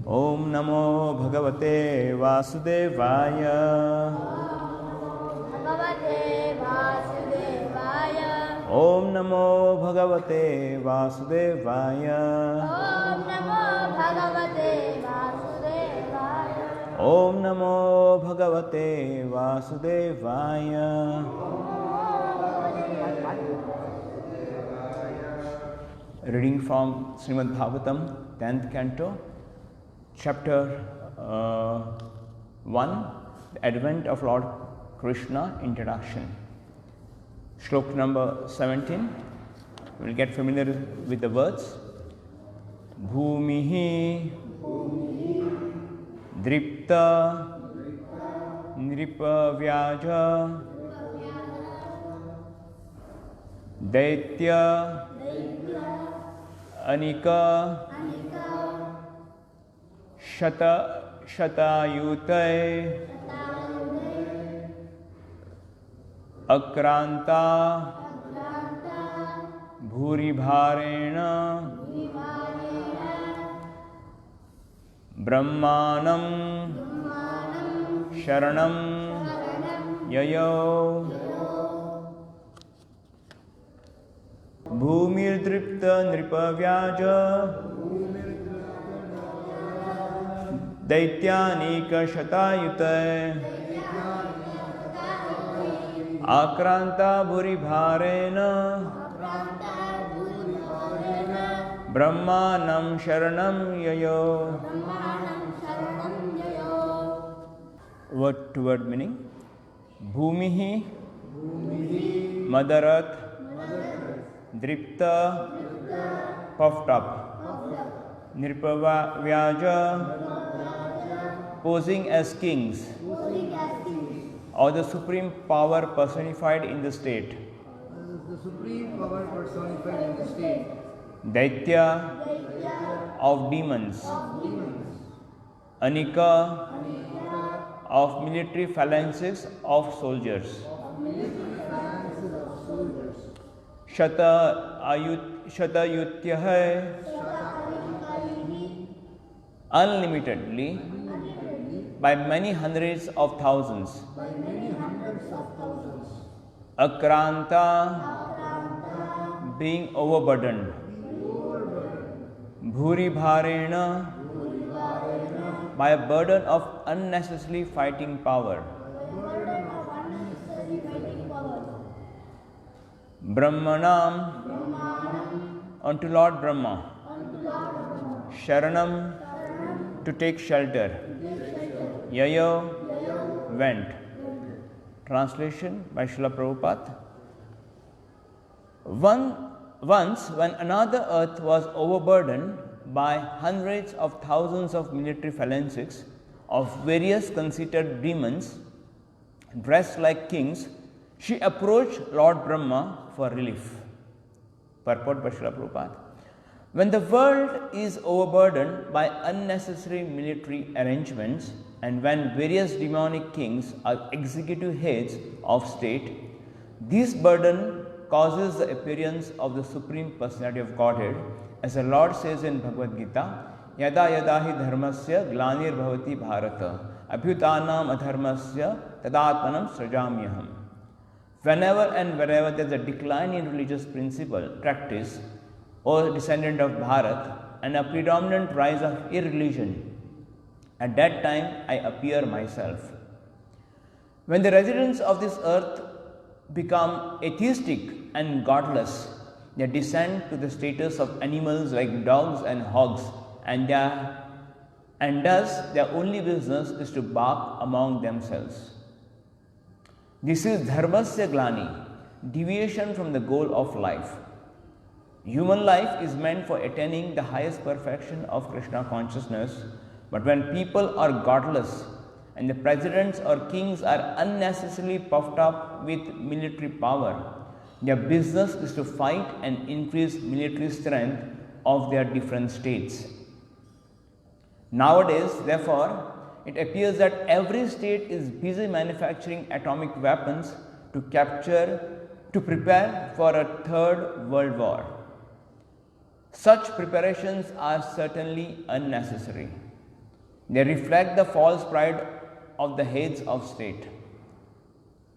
Om Namo Bhagavate Vasudevaya. Om Namo Bhagavate Vasudevaya. Om Namo Bhagavate Vasudevaya. Reading from Srimad Bhagavatam, 10th canto, chapter 1, the Advent of Lord Krishna, introduction. Shlok number 17. We will get familiar with the words. Bhumihi Dripta Nripavyaja Daitya Anika Shatayutai Akranta Bhuribharena Brahmanam Sharanam Yayo Bhumirdripta Nripavyaja Daityanika Shatayute Akranta Bhuribharena Brahmanam Sharanam Yayo. Word to word meaning. Bhumihi Mother Earth, Dripta puffed up, Nripavyaja posing as kings, or the supreme power personified in the state. Daitya of demons, Anika of military phalanxes of soldiers, Shatayutyah unlimitedly by many hundreds of thousands, Akranta being overburdened, Bhuribharena by a burden of unnecessarily fighting power, Brahmanam unto Lord Brahma, Sharanam to take shelter, Yayo went. Translation by Srila Prabhupada. Once when another earth was overburdened by hundreds of thousands of military phalanxes of various conceited demons dressed like kings, she approached Lord Brahma for relief. Purport by Srila Prabhupada. When the world is overburdened by unnecessary military arrangements, and when various demonic kings are executive heads of state, this burden causes the appearance of the Supreme Personality of Godhead, as the Lord says in Bhagavad Gita, Yada yada hi dharmasya glanir bhavati bharata abhyutanam adharmasya tadatmanam srajamyaham. Whenever and wherever there is a decline in religious principle, practice, or descendant of Bharat, and a predominant rise of irreligion, at that time I appear myself. When the residents of this earth become atheistic and godless, they descend to the status of animals like dogs and hogs, and thus their only business is to bark among themselves. This is dharmasya glani, deviation from the goal of life. Human life is meant for attaining the highest perfection of Krishna consciousness, but when people are godless and the presidents or kings are unnecessarily puffed up with military power, their business is to fight and increase military strength of their different states. Nowadays, therefore, it appears that every state is busy manufacturing atomic weapons to prepare for a third world war. Such preparations are certainly unnecessary. They reflect the false pride of the heads of state.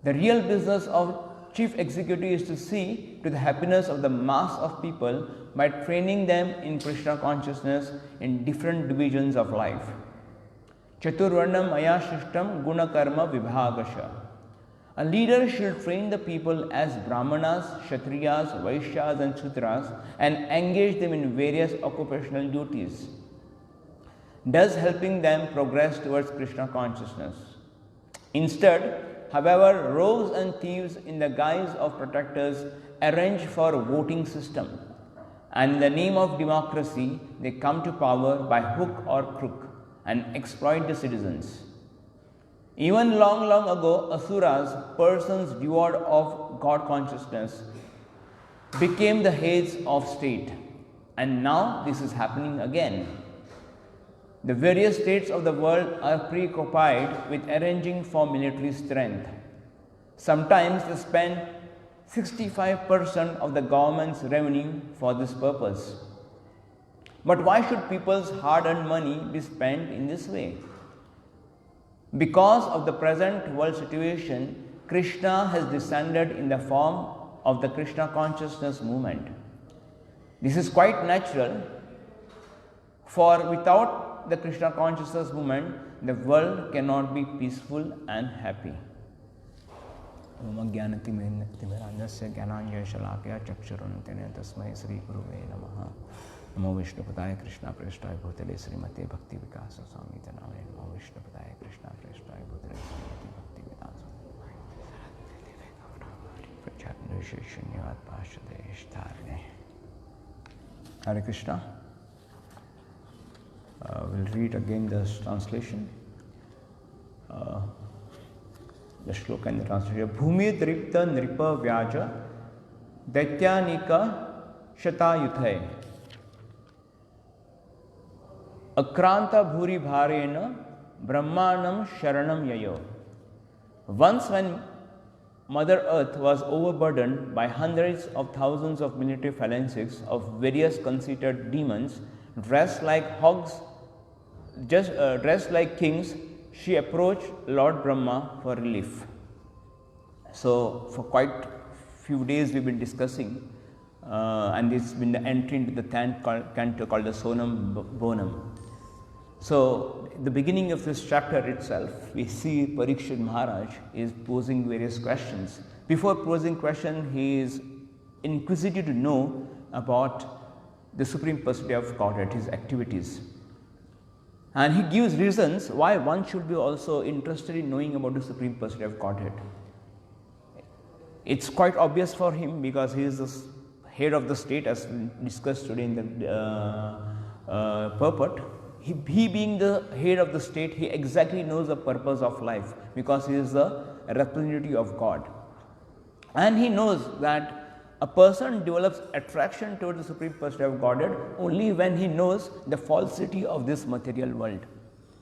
The real business of chief executive is to see to the happiness of the mass of people by training them in Krishna consciousness in different divisions of life. Chaturvarnam maya shishtam guna karma vibhagasha. A leader should train the people as Brahmanas, Kshatriyas, Vaishyas and Sudras and engage them in various occupational duties, thus helping them progress towards Krishna consciousness. Instead, however, rogues and thieves in the guise of protectors arrange for a voting system, and in the name of democracy they come to power by hook or crook and exploit the citizens. Even long ago, asuras, persons devoid of God consciousness, became the heads of state, and now this is happening again. The various states of the world are preoccupied with arranging for military strength. Sometimes they spend 65% of the government's revenue for this purpose. But why should people's hard-earned money be spent in this way? Because of the present world situation, Krishna has descended in the form of the Krishna consciousness movement. This is quite natural, for without the Krishna consciousness movement, the world cannot be peaceful and happy. नमो विष्णुपदाय कृष्णा प्रेष्ठाय भूतले श्रीमते भक्ति विकास स्वामी नामे नमो विष्णुपदाय कृष्णा प्रेष्ठाय भूतले श्रीमते भक्ति विकास शून्यवाद पार्षदेष्टारणे. Hare Krishna. We'll read again this translation. The shloka in the translation. Bhumi dripta nripa vyaja daityanika shatayuthay akranta bhuri bharena brahmanam sharanam yayo. Once when Mother Earth was overburdened by hundreds of thousands of military phalanxes of various conceited demons dressed like hogs, dressed like kings, she approached Lord Brahma for relief. So for quite few days we've been discussing and it's been the entry into the canto called the Sonam Bonam. So the beginning of this chapter itself, we see Parikshit Maharaj is posing various questions. Before posing question, he is inquisitive to know about the Supreme Personality of Godhead, his activities. And he gives reasons why one should be also interested in knowing about the Supreme Personality of Godhead. It's quite obvious for him because he is the head of the state, as we discussed today in the purport. He being the head of the state, he exactly knows the purpose of life because he is the representative of God. And he knows that a person develops attraction towards the Supreme Personality of Godhead only when he knows the falsity of this material world.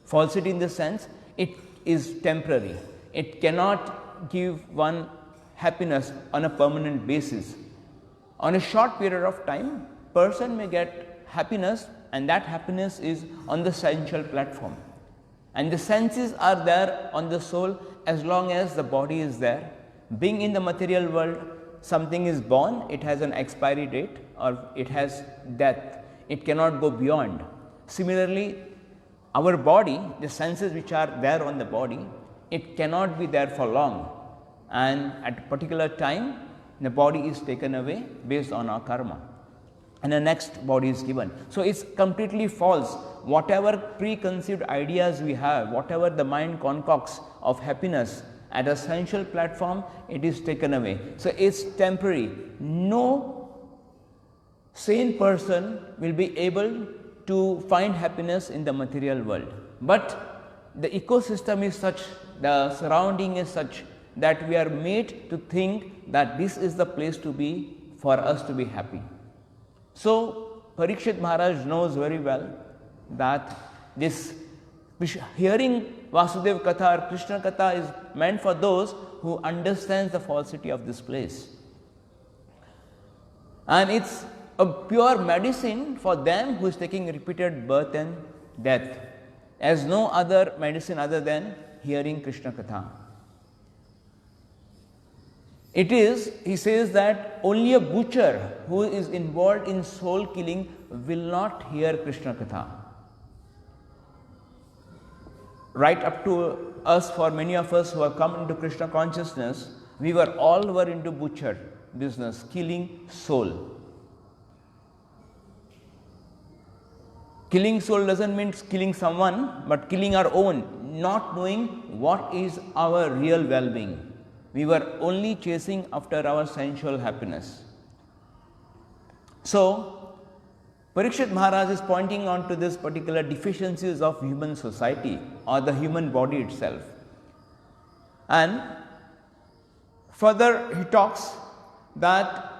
Falsity in the sense, it is temporary. It cannot give one happiness on a permanent basis. On a short period of time, person may get happiness, and that happiness is on the sensual platform. And the senses are there on the soul as long as the body is there. Being in the material world, something is born, it has an expiry date or it has death. It cannot go beyond. Similarly, our body, the senses which are there on the body, it cannot be there for long. And at a particular time, the body is taken away based on our karma, and the next body is given. So it's completely false. Whatever preconceived ideas we have, whatever the mind concocts of happiness at a sensual platform, it is taken away. So it's temporary. No sane person will be able to find happiness in the material world. But the ecosystem is such, the surrounding is such that we are made to think that this is the place to be for us to be happy. So Parikshit Maharaj knows very well that this hearing Vasudev Katha or Krishna Katha is meant for those who understand the falsity of this place. And it's a pure medicine for them who is taking repeated birth and death. as no other medicine other than hearing Krishna Katha. It is, he says that only a butcher who is involved in soul killing will not hear Krishna Katha. Right up to us, for many of us who have come into Krishna consciousness, we were into butcher business, killing soul. Killing soul doesn't mean killing someone, but killing our own, not knowing what is our real well-being. We were only chasing after our sensual happiness. So, Parikshit Maharaj is pointing on to this particular deficiencies of human society or the human body itself. And further he talks that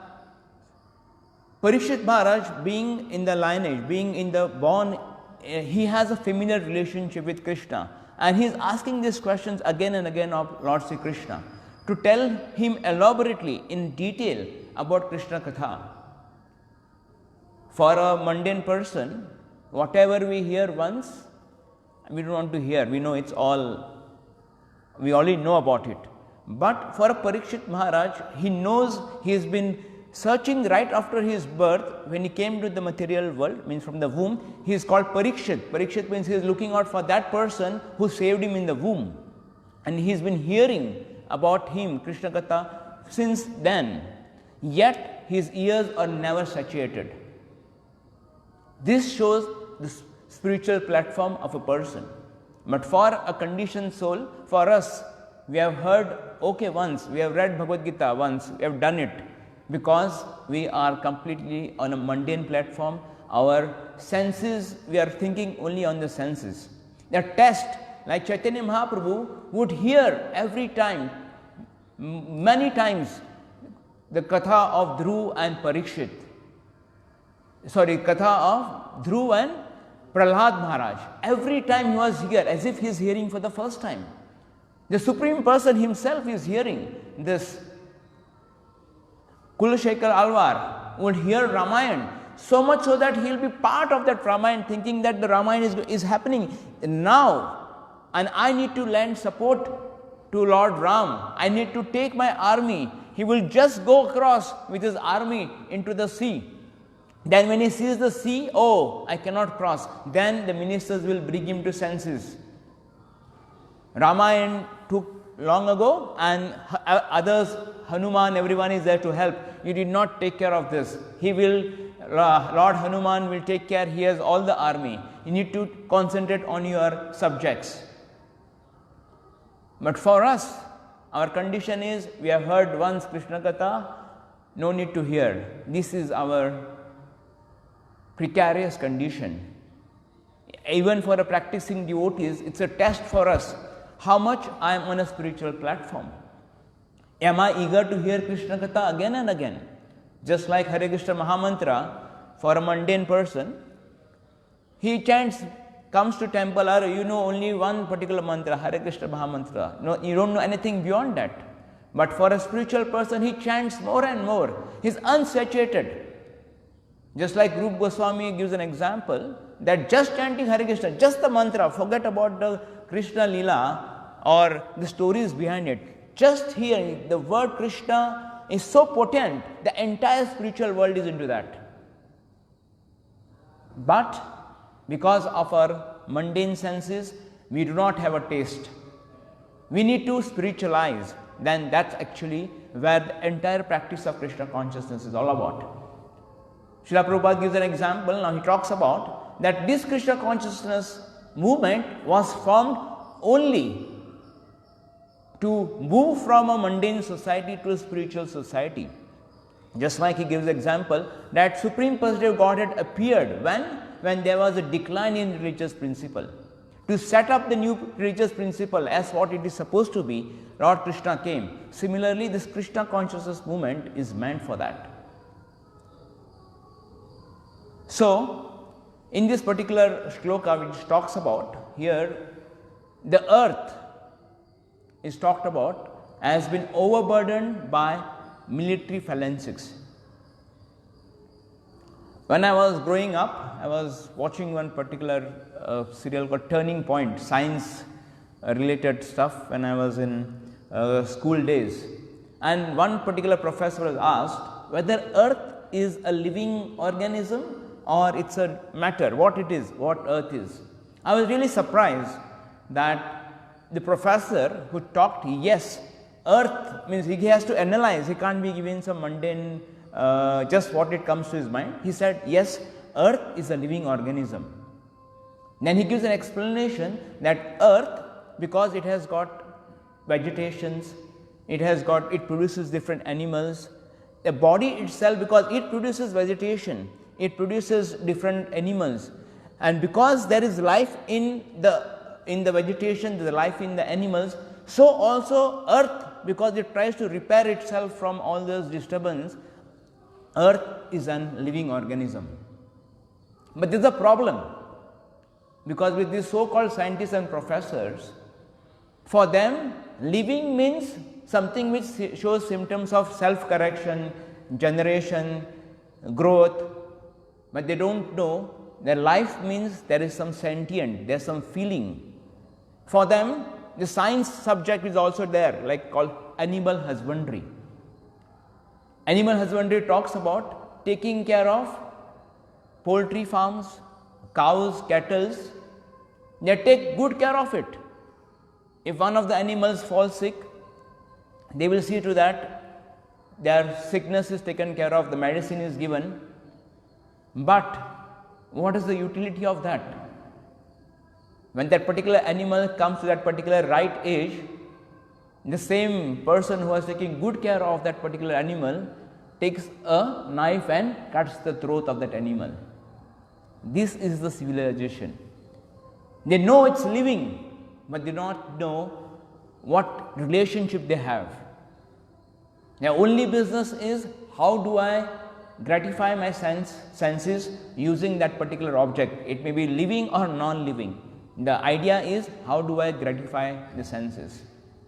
Parikshit Maharaj, being in the lineage, being in the born, he has a familiar relationship with Krishna, and he is asking these questions again and again of Lord Sri Krishna to tell him elaborately in detail about Krishna Katha. For a mundane person, whatever we hear once, we don't want to hear, we know it's all, we already know about it. But for a Parikshit Maharaj, he knows, he has been searching right after his birth. When he came to the material world, means from the womb, he is called Parikshit. Parikshit means he is looking out for that person who saved him in the womb, and he has been hearing about him, Krishna Katha, since then, yet his ears are never satiated. This shows the spiritual platform of a person. But for a conditioned soul, for us, we have heard okay once, we have read Bhagavad Gita once, we have done it, because we are completely on a mundane platform. Our senses, we are thinking only on the senses. The test, like Chaitanya Mahaprabhu would hear every time, many times, the Katha of Dhruv and Parikshit. Katha of Dhruv and Prahlad Maharaj. Every time he was here, as if he is hearing for the first time. The Supreme Person himself is hearing this. Kulashekar Alvar would hear Ramayana, so much so that he will be part of that Ramayana, thinking that the Ramayana is happening now, and I need to lend support to Lord Ram. I need to take my army. He will just go across with his army into the sea. Then when he sees the sea, oh, I cannot cross. Then the ministers will bring him to senses. Ramayana took long ago, and others, Hanuman, everyone is there to help. You did not take care of this. He will, Lord Hanuman will take care. He has all the army. You need to concentrate on your subjects. But for us, our condition is, we have heard once Krishna Katha, no need to hear. This is our precarious condition. Even for a practicing devotees, it's a test for us. How much I am on a spiritual platform? Am I eager to hear Krishna Katha again and again? Just like Hare Krishna Mahamantra, for a mundane person, he chants, comes to temple, or you know only one particular mantra, Hare Krishna Mahamantra. No, you don't know anything beyond that. But for a spiritual person, he chants more and more. He is unsaturated. Just like Rupa Goswami gives an example, that just chanting Hare Krishna, just the mantra, forget about the Krishna Leela or the stories behind it. Just hearing the word Krishna is so potent, the entire spiritual world is into that. But because of our mundane senses, we do not have a taste. We need to spiritualize. Then that's actually where the entire practice of Krishna consciousness is all about. Srila Prabhupada gives an example. Now he talks about that this Krishna consciousness movement was formed only to move from a mundane society to a spiritual society. Just like he gives example that Supreme Personality of Godhead appeared when there was a decline in religious principle. To set up the new religious principle as what it is supposed to be, Lord Krishna came. Similarly, this Krishna consciousness movement is meant for that. So, in this particular shloka which talks about here, the earth is talked about has been overburdened by military phalanxes. When I was growing up, I was watching one particular serial called Turning Point, science related stuff when I was in school days. And one particular professor was asked whether earth is a living organism or it's a matter, what it is, what earth is. I was really surprised that the professor who talked, yes, earth means he has to analyze, he can't be given some mundane just what it comes to his mind. He said, yes, earth is a living organism. Then he gives an explanation that earth, because it has got vegetations, it produces different animals. The body itself, because it produces vegetation, it produces different animals, and because there is life in the vegetation, there is life in the animals, so also earth, because it tries to repair itself from all those disturbance, earth is a living organism. But there is a problem, because with these so called scientists and professors, for them living means something which shows symptoms of self correction, generation, growth, but they do not know that life means there is some sentient, there is some feeling. For them the science subject is also there, like called animal husbandry. Animal husbandry talks about taking care of poultry farms, cows, cattle. They take good care of it. If one of the animals falls sick, they will see to that their sickness is taken care of, the medicine is given. But what is the utility of that? When that particular animal comes to that particular right age, the same person who was taking good care of that particular animal takes a knife and cuts the throat of that animal. This is the civilization. They know it's living, but they do not know what relationship they have. Their only business is, how do I gratify my senses using that particular object. It may be living or non-living. The idea is, how do I gratify the senses.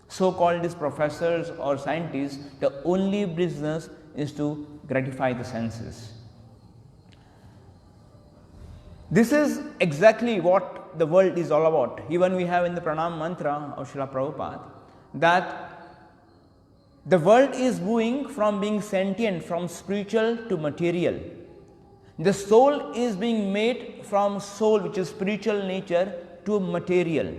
So called these professors or scientists, the only business is to gratify the senses. This is exactly what the world is all about. Even we have in the Pranam mantra of Srila Prabhupada that the world is moving from being sentient, from spiritual to material. The soul is being made from soul, which is spiritual nature, to material.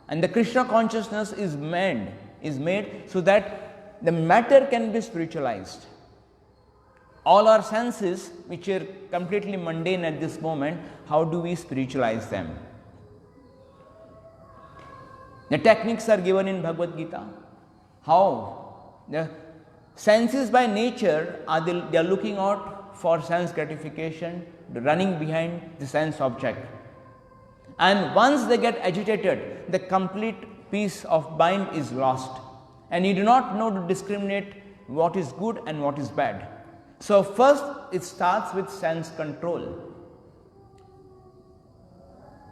And the Krishna consciousness is made so that the matter can be spiritualized. All our senses, which are completely mundane at this moment, how do we spiritualize them? The techniques are given in Bhagavad Gita. How? The senses by nature they are looking out for sense gratification, running behind the sense object. And once they get agitated, the complete peace of mind is lost, and you do not know to discriminate what is good and what is bad. So first it starts with sense control.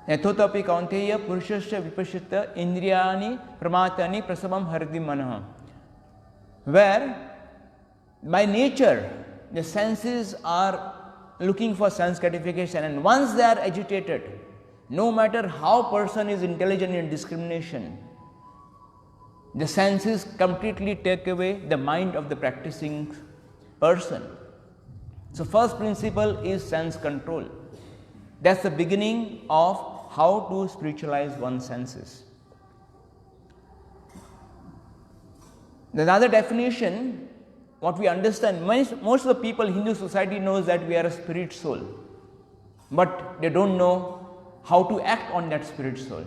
Yathotapi kaunteya purushasya vipashita indriyani pramatani prasabam hardi manaha. Where by nature the senses are looking for sense gratification, and once they are agitated, no matter how person is intelligent in discrimination, the senses completely take away the mind of the practicing person. So first principle is sense control. That's the beginning of how to spiritualize one's senses. The other definition, what we understand, most of the people in Hindu society knows that we are a spirit soul, but they don't know how to act on that spirit soul.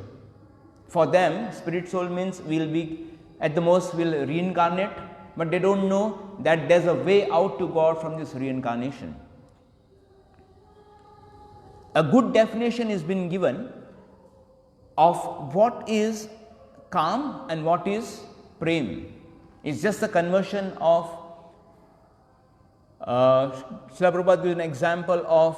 For them, spirit soul means we'll be, at the most we'll reincarnate, but they don't know that there's a way out to God from this reincarnation. A good definition has been given of what is Kam and what is Prem. It's just a conversion of Srila Prabhupada gives an example of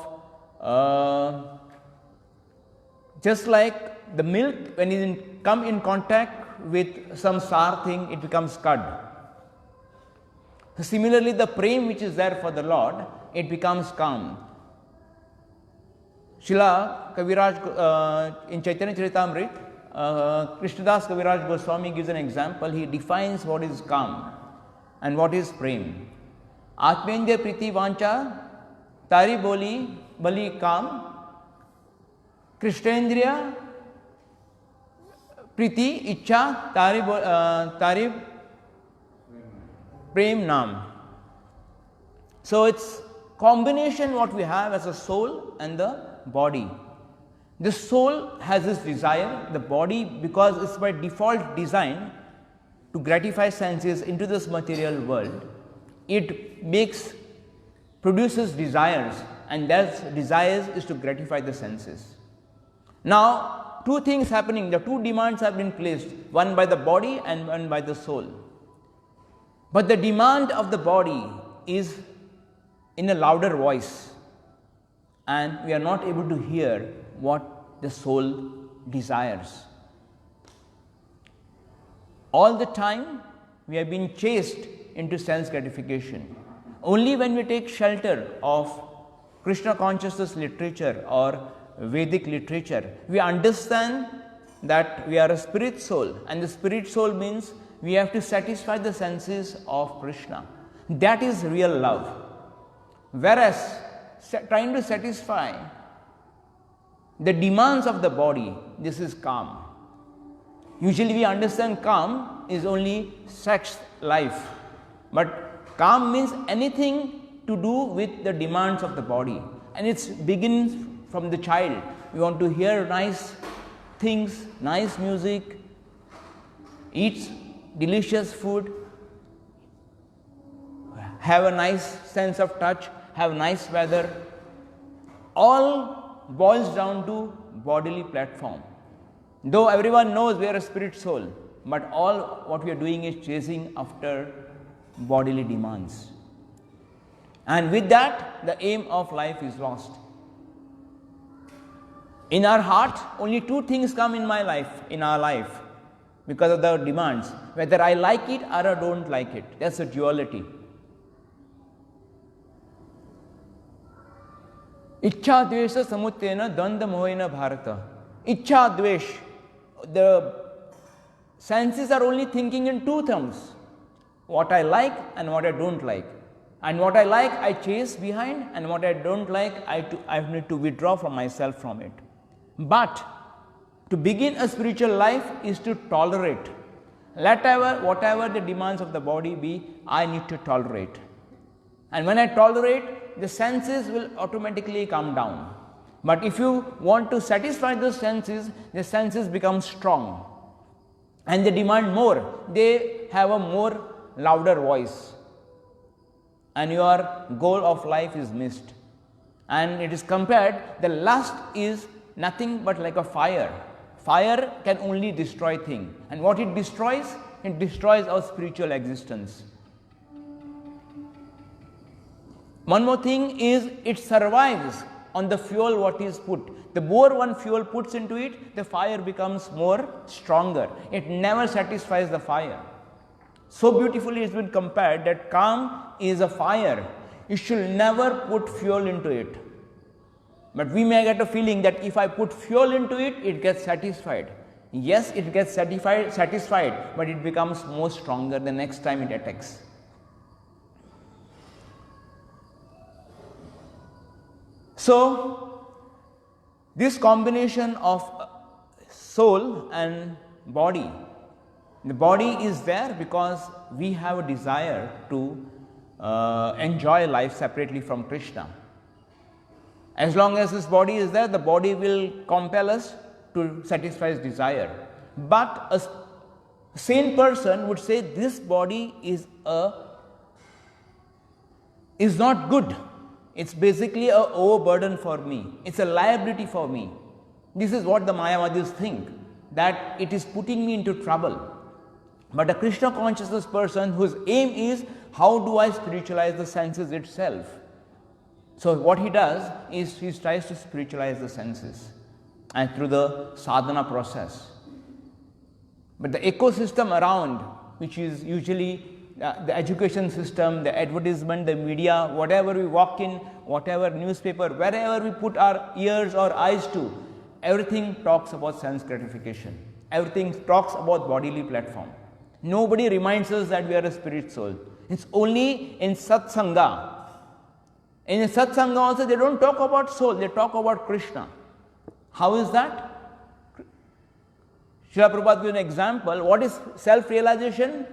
just like the milk, when it come in contact with some sour thing, it becomes curd. So similarly, the prem which is there for the Lord, it becomes calm. Srila Kaviraj in Chaitanya Charitamrita, Krishnadas Kaviraj Goswami gives an example. He defines what is Kam and what is Prem. Atmendya Priti Vancha Tari Bali Kam, Krishnendriya Priti Icha Tari Prem Nam. So it's combination what we have as a soul and the body. The soul has this desire, the body, because it's by default designed to gratify senses into this material world, it produces desires, and that desires is to gratify the senses. Now, two things happening, the two demands have been placed, one by the body and one by the soul. But the demand of the body is in a louder voice, and we are not able to hear what the soul desires. All the time we have been chased into sense gratification. Only when we take shelter of Krishna consciousness literature or Vedic literature, we understand that we are a spirit soul, and the spirit soul means we have to satisfy the senses of Krishna. That is real love. Whereas trying to satisfy the demands of the body, this is Kam. Usually we understand Kam is only sex life, but Kam means anything to do with the demands of the body, and it begins from the child. We want to hear nice things, nice music, eat delicious food, have a nice sense of touch, have nice weather. All boils down to bodily platform. Though everyone knows we are a spirit soul, but all what we are doing is chasing after bodily demands. And with that, the aim of life is lost. In our heart, only two things come in our life, because of the demands, whether I like it or I don't like it. That's a duality. Ichha dvesha samuttena danda mohena bharata. Ichha dvesh, the senses are only thinking in two terms, what I like and what I don't like. And what I like I chase behind, and what I don't like I need to withdraw from myself from it. But to begin a spiritual life is to tolerate. Whatever the demands of the body be, I need to tolerate. And when I tolerate, the senses will automatically come down. But if you want to satisfy those senses, the senses become strong and they demand more. They have a more louder voice, and your goal of life is missed. And it is compared, the lust is nothing but like a fire. Fire can only destroy things, and what it destroys our spiritual existence. One more thing is, it survives on the fuel what is put. The more one fuel puts into it, the fire becomes more stronger. It never satisfies the fire. So beautifully it has been compared that calm is a fire. You should never put fuel into it. But we may get a feeling that if I put fuel into it, it gets satisfied. Yes, it gets satisfied, but it becomes more stronger the next time it attacks. So, this combination of soul and body, the body is there because we have a desire to enjoy life separately from Krishna. As long as this body is there, the body will compel us to satisfy its desire. But a sane person would say this body is not good. It's basically an overburden for me. It's a liability for me. This is what the Mayavadis think, that it is putting me into trouble. But a Krishna consciousness person whose aim is, how do I spiritualize the senses itself? So what he does is he tries to spiritualize the senses, and through the sadhana process. But the ecosystem around, which is usually the education system, the advertisement, the media, whatever we walk in, whatever newspaper, wherever we put our ears or eyes to, everything talks about sense gratification. Everything talks about bodily platform. Nobody reminds us that we are a spirit soul. It's only in satsanga. In satsanga also they don't talk about soul, they talk about Krishna. How is that? Srila Prabhupada gives an example. What is self-realization?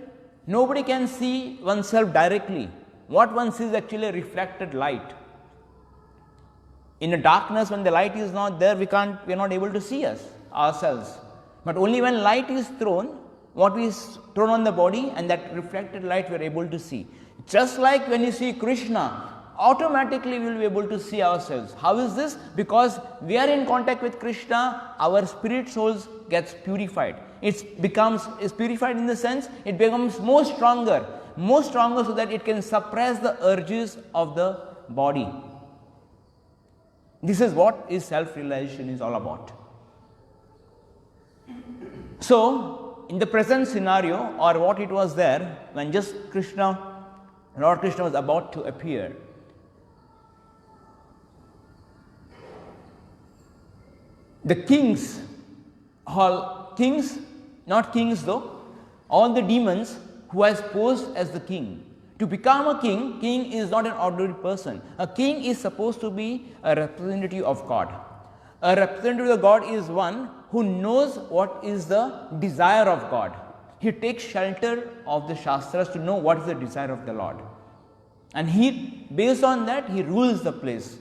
Nobody can see oneself directly. What one sees is actually a reflected light. In the darkness, when the light is not there, we are not able to see ourselves. But only when light is thrown, what is thrown on the body, and that reflected light we are able to see. Just like when you see Krishna, automatically we will be able to see ourselves. How is this? Because we are in contact with Krishna, our spirit souls gets purified. It's purified in the sense it becomes more stronger so that it can suppress the urges of the body. This is what is self-realization is all about. So, in the present scenario, or what it was there when just Lord Krishna was about to appear, the kings, not kings though, all the demons who has posed as the king. To become a king is not an ordinary person. A king is supposed to be a representative of God. A representative of God is one who knows what is the desire of God. He takes shelter of the Shastras to know what is the desire of the Lord. And based on that, he rules the place.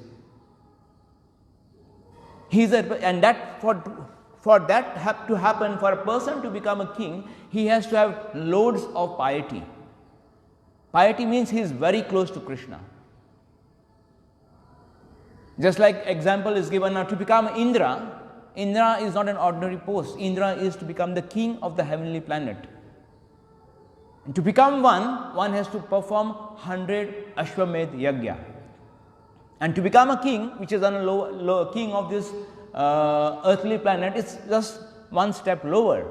And that for that to happen, for a person to become a king, he has to have loads of piety. Piety means he is very close to Krishna. Just like example is given now, to become Indra is not an ordinary post. Indra is to become the king of the heavenly planet. And to become one has to perform 100 Ashwamedh Yagya. And to become a king, which is on a king of this earthly planet, it's just one step lower.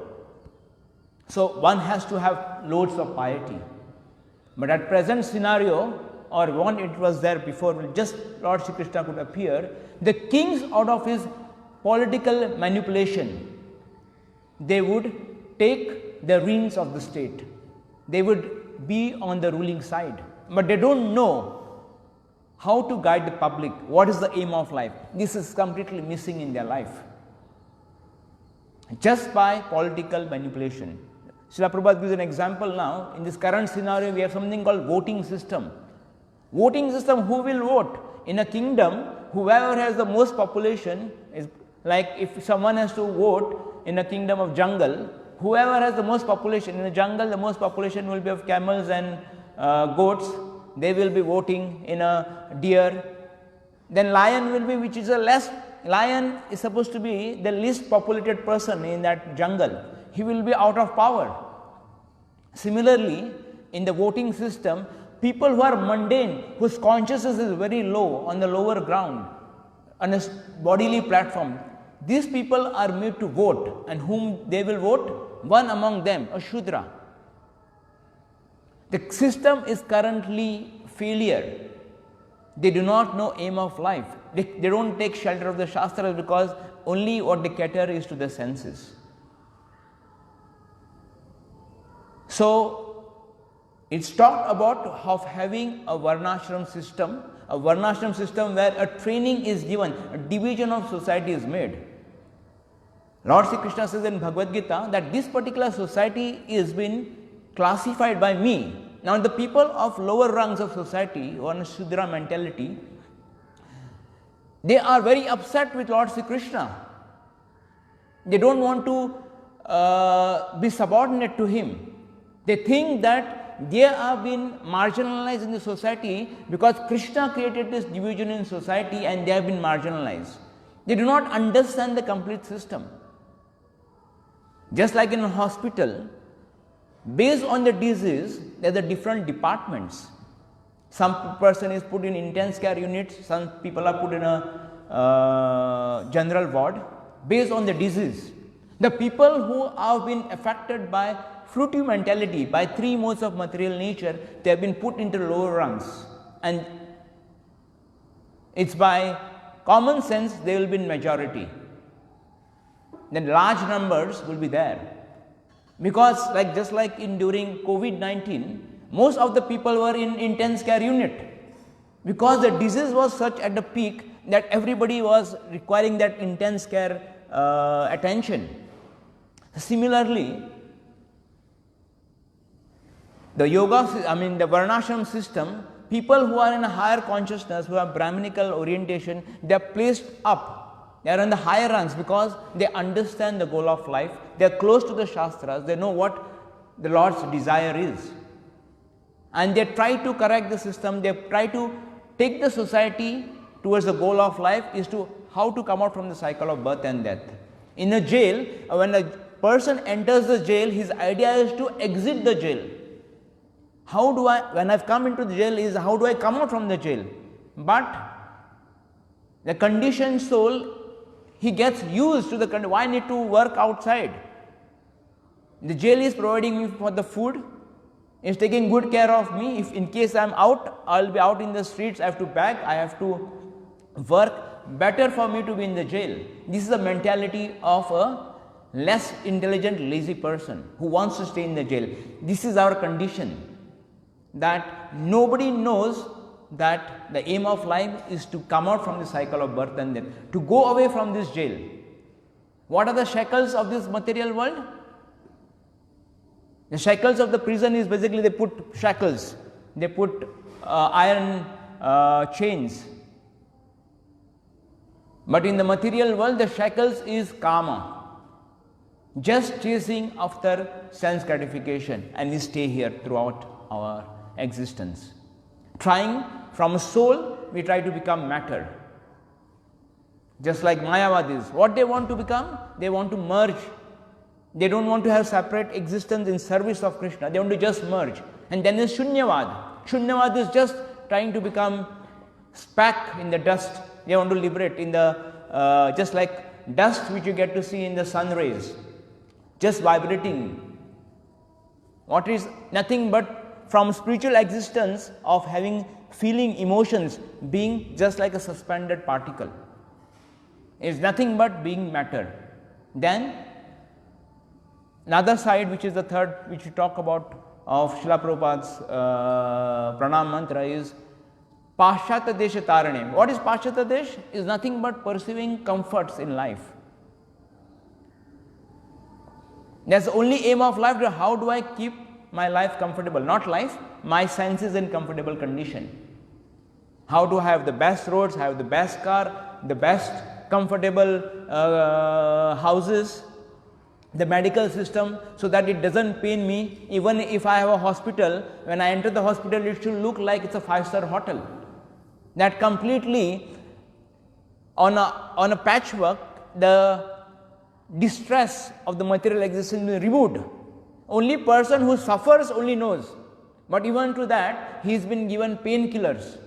So one has to have loads of piety. But at present scenario, or when it was there before, just Lord Shri Krishna could appear, the kings out of his political manipulation, they would take the reins of the state. They would be on the ruling side, but they don't know how to guide the public, what is the aim of life. This is completely missing in their life, just by political manipulation. Srila Prabhupada gives an example now. In this current scenario, we have something called voting system. Voting system, who will vote? In a kingdom, whoever has the most population is like if someone has to vote in a kingdom of jungle, whoever has the most population in the jungle, the most population will be of camels and goats. They will be voting in a deer. Then lion will be, which is lion is supposed to be the least populated person in that jungle. He will be out of power. Similarly, in the voting system, people who are mundane, whose consciousness is very low, on the lower ground, on a bodily platform, these people are made to vote, and whom they will vote? One among them, a Shudra. The system is currently failure. They do not know aim of life. They don't take shelter of the Shastras because only what they cater is to the senses. So, it's talked about of having a Varanasam system where a training is given, a division of society is made. Lord Sri Krishna says in Bhagavad Gita that this particular society is been classified by me. Now, the people of lower rungs of society, who are in a Shudra mentality, they are very upset with Lord Sri Krishna. They don't want to be subordinate to him. They think that they have been marginalized in the society because Krishna created this division in society and they have been marginalized. They do not understand the complete system. Just like in a hospital, based on the disease, there are different departments. Some person is put in intense care unit, some people are put in a general ward based on the disease. The people who have been affected by fruitive mentality, by 3 modes of material nature, they have been put into lower rungs, and it's by common sense they will be in majority. Then large numbers will be there, because just like in during COVID-19, most of the people were in intense care unit, because the disease was such at the peak that everybody was requiring that intense care attention. Similarly, the the Varanasam system, people who are in a higher consciousness, who have Brahminical orientation, they are placed up, they are in the higher rungs, because they understand the goal of life, they are close to the Shastras, they know what the Lord's desire is, and they try to correct the system, they try to take the society towards the goal of life, is to how to come out from the cycle of birth and death. In a jail, when a person enters the jail, his idea is to exit the jail. How do I, when I've come into the jail, is how do I come out from the jail? But the conditioned soul, he gets used to the condition. Why need to work outside? The jail is providing me for the food, is taking good care of me. If in case I am out, I will be out in the streets, I have to beg, I have to work. Better for me to be in the jail. This is the mentality of a less intelligent, lazy person who wants to stay in the jail. This is our condition, that nobody knows that the aim of life is to come out from the cycle of birth and death, to go away from this jail. What are the shackles of this material world? The shackles of the prison is basically they put shackles, they put iron chains. But in the material world, the shackles is karma, just chasing after sense gratification, and we stay here throughout our existence. Trying from a soul, we try to become matter. Just like Mayavadis, what they want to become? They want to merge. They don't want to have separate existence in service of Krishna, they want to just merge. And then is Shunyavad. Shunyavad is just trying to become speck in the dust. They want to liberate in the, just like dust which you get to see in the sun rays, just vibrating. What is nothing but from spiritual existence of having feeling, emotions, being just like a suspended particle. Is nothing but being matter. Then another side, which is the third, which we talk about of Srila Prabhupada's pranam mantra, is Paschata Desha Tarane. What is Paschata Desh? Is nothing but pursuing comforts in life. That's the only aim of life. How do I keep my life comfortable? Not life, my senses in comfortable condition. How to have the best roads, have the best car, the best comfortable houses, the medical system, so that it doesn't pain me. Even if I have a hospital, when I enter the hospital, it should look like it's a 5-star hotel. That completely on a patchwork, the distress of the material existence is removed. Only person who suffers only knows. But even to that, he has been given painkillers.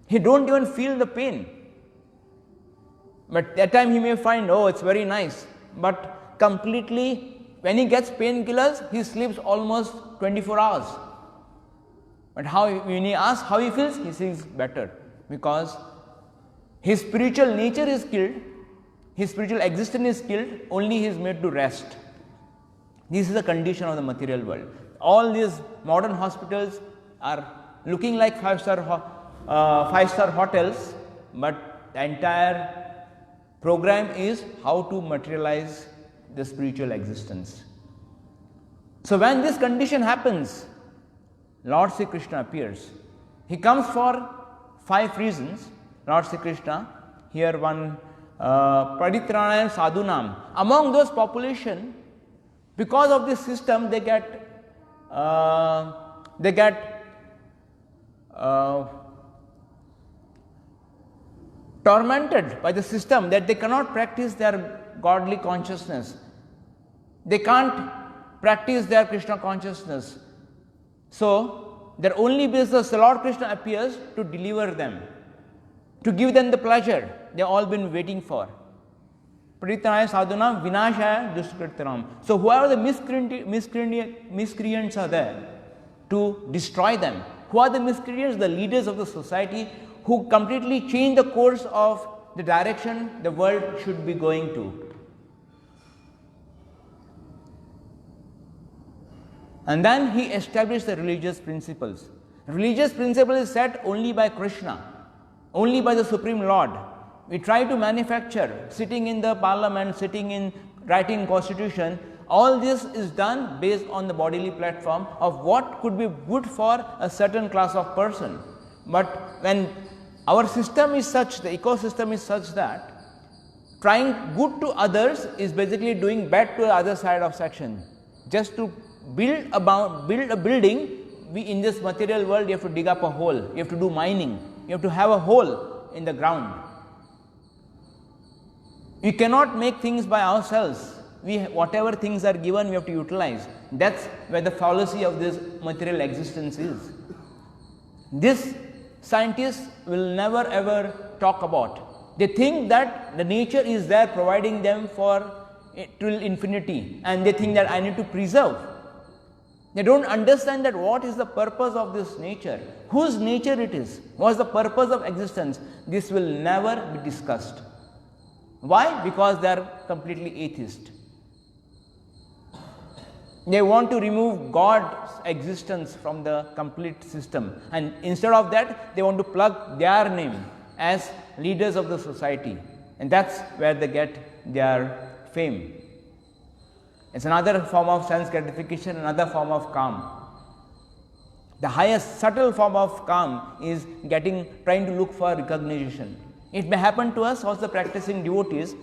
He don't even feel the pain. But that time he may find, oh, it's very nice. But completely, when he gets painkillers, he sleeps almost 24 hours. But when he asks how he feels better. Because his spiritual nature is killed, his spiritual existence is killed, only he is made to rest. This is the condition of the material world. All these modern hospitals are looking like 5-star hotels, but the entire program is how to materialize the spiritual existence. So when this condition happens, Lord Sri Krishna appears. He comes for 5 reasons. Lord Sri Krishna, here one Praditranayam Sadhunam. Among those population, because of this system, they get tormented by the system, that they cannot practice their godly consciousness. They can't practice their Krishna consciousness. So their only business, the Lord Krishna appears to deliver them, to give them the pleasure they have all been waiting for. Paritanaya sadhunam vinashaya duskritanam. So whoever the miscreants are there, to destroy them. Who are the miscreants? The leaders of the society who completely change the course of the direction the world should be going to. And then he established the religious principles. Religious principle is set only by Krishna, only by the Supreme Lord. We try to manufacture, sitting in the parliament, sitting in writing constitution. All this is done based on the bodily platform of what could be good for a certain class of person. But when our system is such, the ecosystem is such that trying good to others is basically doing bad to the other side of section. Just to build a building, in this material world you have to dig up a hole, you have to do mining, you have to have a hole in the ground. We cannot make things by ourselves. Whatever things are given, we have to utilize. That's where the fallacy of this material existence is. This scientists will never ever talk about. They think that the nature is there providing them for till infinity, and they think that I need to preserve. They don't understand that what is the purpose of this nature, whose nature it is, what is the purpose of existence. This will never be discussed. Why? Because they are completely atheist. They want to remove God's existence from the complete system, and instead of that they want to plug their name as leaders of the society, and that's where they get their fame. It's another form of sense gratification, another form of calm. The highest subtle form of calm is trying to look for recognition. It may happen to us also practicing devotees.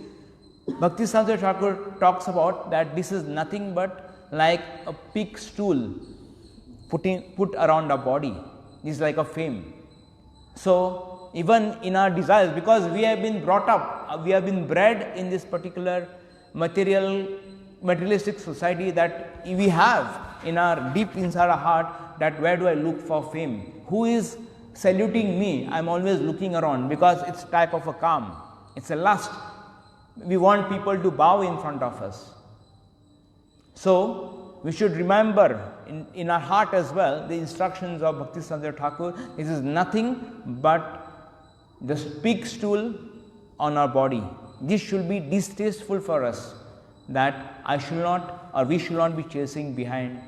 Bhaktisiddhanta Thakur talks about that this is nothing but like a pig stool put around our body. This is like a fame. So even in our desires, because we have been brought up, we have been bred in this particular materialistic society, that we have in our deep inside our heart that where do I look for fame? Who is saluting me? I am always looking around, because it's type of a calm. It's a lust. We want people to bow in front of us. So we should remember in our heart as well the instructions of Bhaktisiddhanta Thakur. This is nothing but the pig stool on our body. This should be distasteful for us, that I should not, or we should not be chasing behind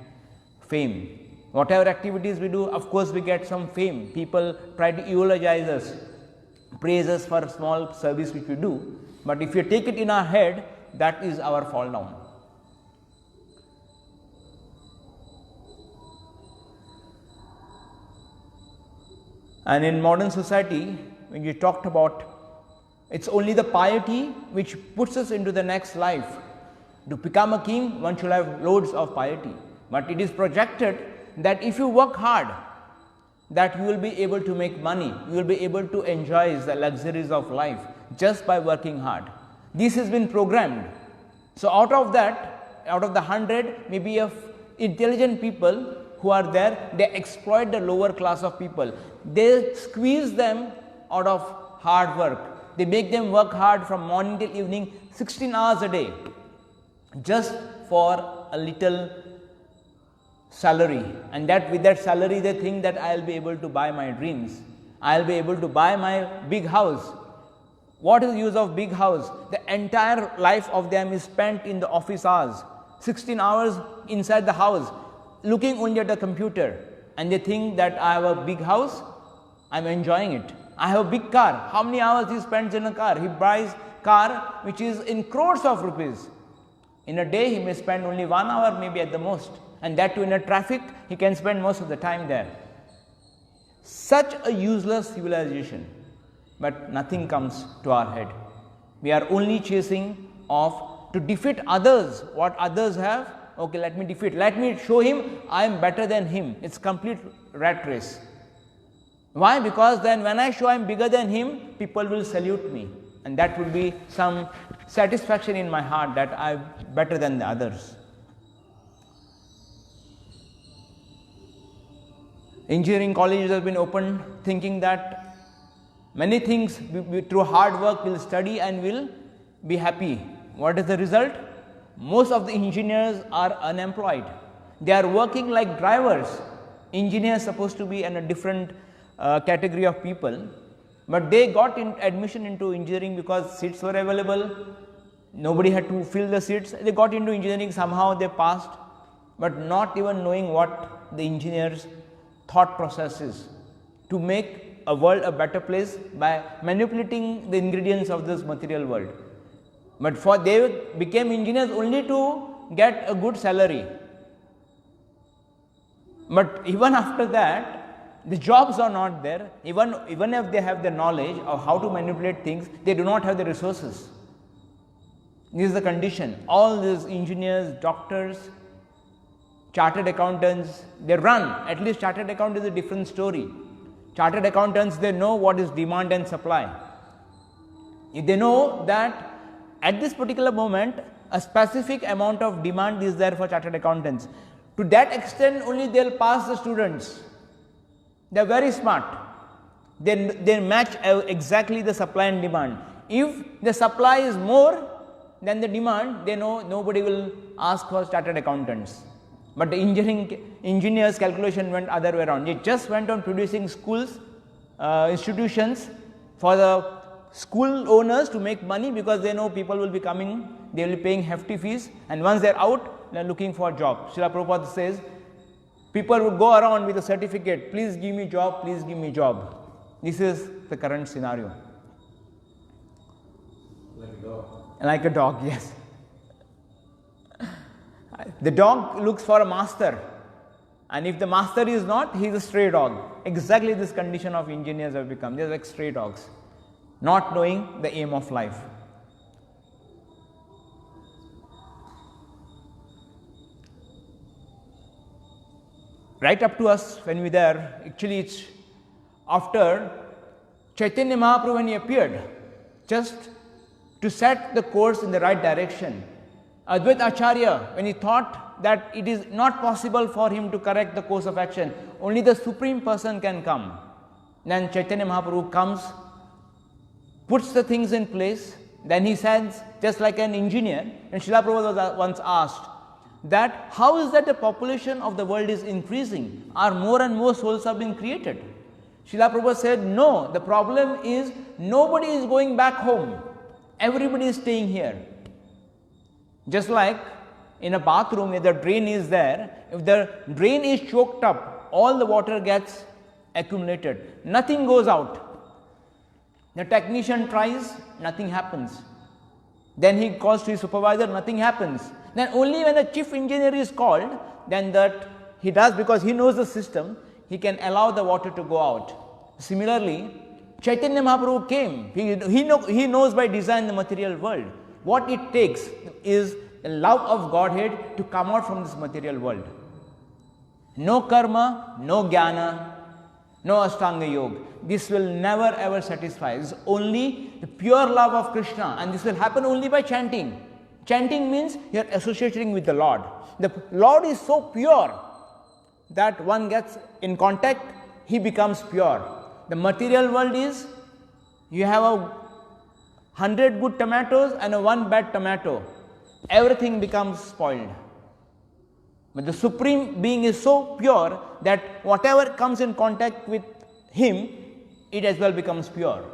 fame. Whatever activities we do, of course we get some fame. People try to eulogize us, praise us for small service which we do. But if you take it in our head, that is our fall down. And in modern society, when you talked about, it's only the piety which puts us into the next life. To become a king, one should have loads of piety. But it is projected that if you work hard, that you will be able to make money, you will be able to enjoy the luxuries of life just by working hard. This has been programmed. So out of that, out of the 100, maybe of intelligent people who are there, they exploit the lower class of people. They squeeze them out of hard work. They make them work hard from morning till evening, 16 hours a day, just for a little salary. And that with that salary they think that I will be able to buy my dreams, I will be able to buy my big house. What is the use of big house? The entire life of them is spent in the office hours, 16 hours inside the house, looking only at the computer, and they think that I have a big house, I am enjoying it. I have a big car. How many hours he spends in a car? He buys car which is in crores of rupees. In a day he may spend only 1 hour maybe at the most, and that too in a traffic he can spend most of the time there. Such a useless civilization, but nothing comes to our head. We are only chasing off to defeat others. What others have, okay, let me defeat, let me show him I am better than him. It's complete rat race. Why? Because then when I show I am bigger than him, people will salute me, and that will be some satisfaction in my heart that I am better than the others. Engineering colleges have been opened thinking that many things through hard work will study and will be happy. What is the result? Most of the engineers are unemployed. They are working like drivers. Engineers supposed to be in a different category of people, but they got admission into engineering because seats were available. Nobody had to fill the seats. They got into engineering, somehow they passed, but not even knowing what the engineers' thought process is to make a world a better place by manipulating the ingredients of this material world. But for they became engineers only to get a good salary. But even after that, the jobs are not there. Even if they have the knowledge of how to manipulate things, they do not have the resources. This is the condition. All these engineers, doctors, chartered accountants, they run. At least chartered accountant is a different story. Chartered accountants, they know what is demand and supply. If they know that at this particular moment a specific amount of demand is there for chartered accountants, to that extent only they will pass the students. They are very smart. They match exactly the supply and demand. If the supply is more than the demand, they know nobody will ask for chartered accountants. But the engineers' calculation went other way around. They just went on producing schools, institutions for the school owners to make money, because they know people will be coming, they will be paying hefty fees, and once they are out, they are looking for a job. Srila Prabhupada says, people would go around with a certificate, please give me job, please give me job. This is the current scenario. Like a dog. Like a dog, yes. The dog looks for a master, and if the master is not, he is a stray dog. Exactly this condition of engineers have become. They are like stray dogs, not knowing the aim of life. Right up to us when we were there, actually it's after Chaitanya Mahaprabhu, when he appeared, just to set the course in the right direction. Advaita Acharya, when he thought that it is not possible for him to correct the course of action, only the Supreme Person can come. Then Chaitanya Mahaprabhu comes, puts the things in place, then he says, just like an engineer, and Srila Prabhupada was once asked, that how is that the population of the world is increasing? Are more and more souls have been created? Srila Prabhupada said, no, the problem is nobody is going back home. Everybody is staying here. Just like in a bathroom, if the drain is there, if the drain is choked up, all the water gets accumulated. Nothing goes out. The technician tries, nothing happens. Then he calls to his supervisor, nothing happens. Then only when the chief engineer is called, then that he does, because he knows the system, he can allow the water to go out. Similarly, Chaitanya Mahaprabhu came. He knows by design the material world. What it takes is the love of Godhead to come out from this material world. No karma, no jnana, no Ashtanga Yoga. This will never ever satisfy. It is only the pure love of Krishna, and this will happen only by chanting. Chanting means you are associating with the Lord. The Lord is so pure that one gets in contact, he becomes pure. The material world is, you have 100 good tomatoes and 1 bad tomato. Everything becomes spoiled. But the Supreme Being is so pure that whatever comes in contact with him, it as well becomes pure.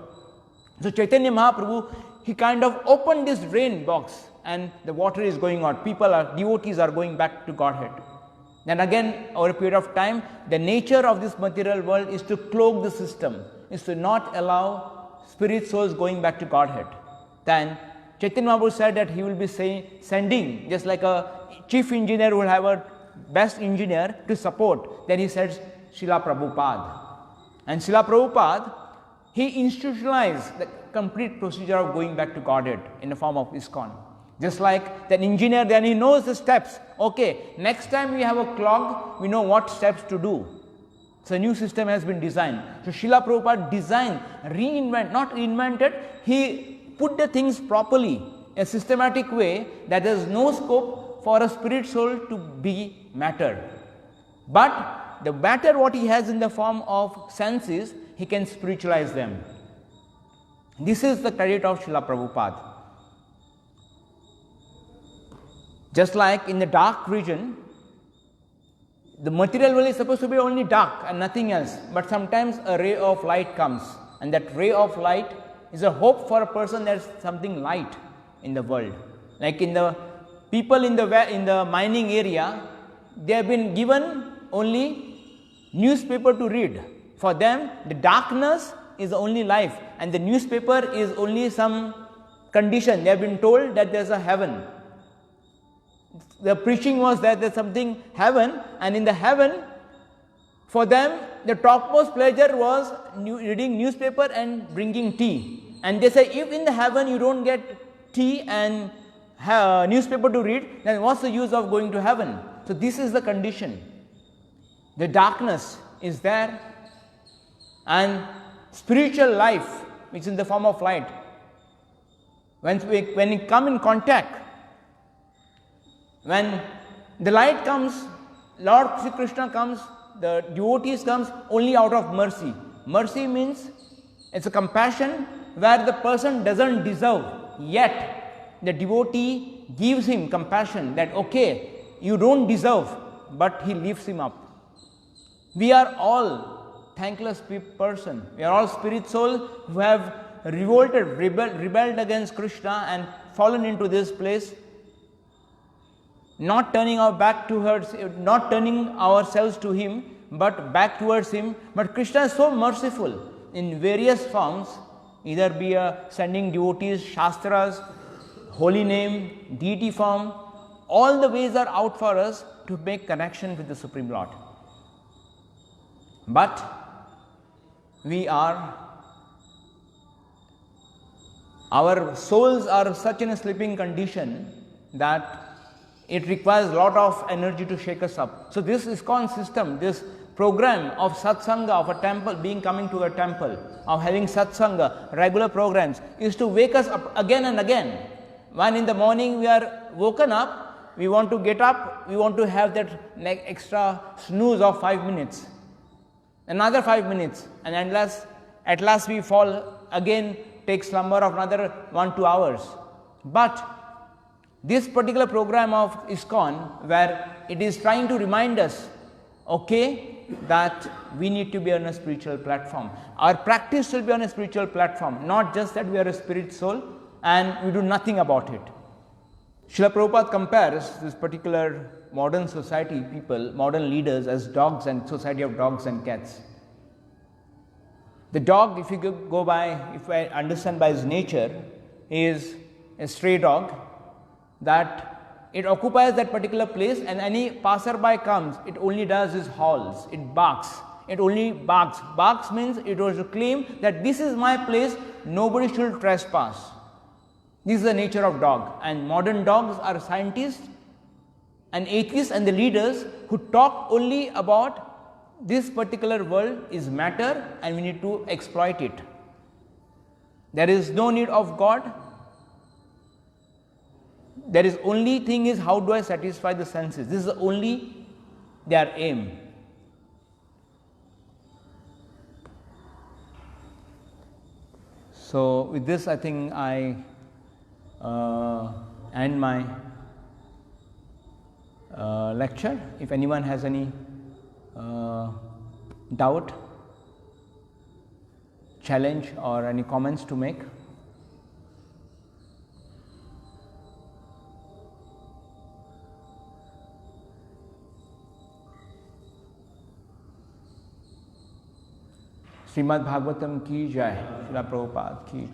So Chaitanya Mahaprabhu, he kind of opened this drain box, and the water is going out. Devotees are going back to Godhead. Then again, over a period of time, the nature of this material world is to cloak the system, is to not allow spirit souls going back to Godhead. Then Chaitanya Mahaprabhu said that he will be sending, just like a chief engineer will have a best engineer to support. Then he said Srila Prabhupada. And Srila Prabhupada, he institutionalized the complete procedure of going back to Godhead in the form of ISKCON. Just like the engineer, then he knows the steps. Okay, next time we have a clog, we know what steps to do. So a new system has been designed. So Srila Prabhupada designed, not invented, he put the things properly, a systematic way that there is no scope for a spirit soul to be matter. But the matter what he has in the form of senses, he can spiritualize them. This is the credit of Srila Prabhupada. Just like in the dark region, the material world is supposed to be only dark and nothing else, but sometimes a ray of light comes, and that ray of light is a hope for a person. There is something light in the world. Like in the people in the mining area, they have been given only newspaper to read. For them, the darkness is the only life, and the newspaper is only some condition. They have been told that there is a heaven. The preaching was that there is something heaven, and in the heaven, for them, the topmost pleasure was reading newspaper and drinking tea. And they say, if in the heaven you don't get tea and newspaper to read, then what's the use of going to heaven? So this is the condition. The darkness is there, and spiritual life, which is in the form of light, when we come in contact, when the light comes, Lord Sri Krishna comes, the devotees comes only out of mercy. Mercy means it's a compassion where the person doesn't deserve, yet the devotee gives him compassion that okay, you don't deserve, but he lifts him up. We are all thankless person. We are all spirit souls who have rebelled against Krishna and fallen into this place, not turning our back towards, not turning ourselves to him, but back towards him. But Krishna is so merciful in various forms, either be sending devotees, shastras, holy name, deity form. All the ways are out for us to make connection with the Supreme Lord. But our souls are such in a sleeping condition that it requires a lot of energy to shake us up. So this ISKCON system, this program of satsanga, of a temple, coming to a temple, of having satsanga, regular programs, is to wake us up again and again. When in the morning we are woken up, we want to get up, we want to have that extra snooze of 5 minutes, another 5 minutes, and at last we fall again, take slumber of another 1-2 hours. But this particular program of ISKCON, where it is trying to remind us, okay, that we need to be on a spiritual platform. Our practice will be on a spiritual platform, not just that we are a spirit soul and we do nothing about it. Srila Prabhupada compares this particular modern society people, modern leaders, as dogs and society of dogs and cats. The dog, if I understand by his nature, is a stray dog, that it occupies that particular place, and any passerby comes, it only does is howls, it barks, it only barks. Barks means it was to claim that this is my place, nobody should trespass. This is the nature of dog, and modern dogs are scientists and atheists and the leaders who talk only about this particular world is matter and we need to exploit it. There is no need of God. There is only thing is how do I satisfy the senses. This is the only their aim. So with this I think I end my lecture. If anyone has any doubt, challenge or any comments to make. Shrimad Bhagavatam की जय, श्रील प्रभुपाद की जय।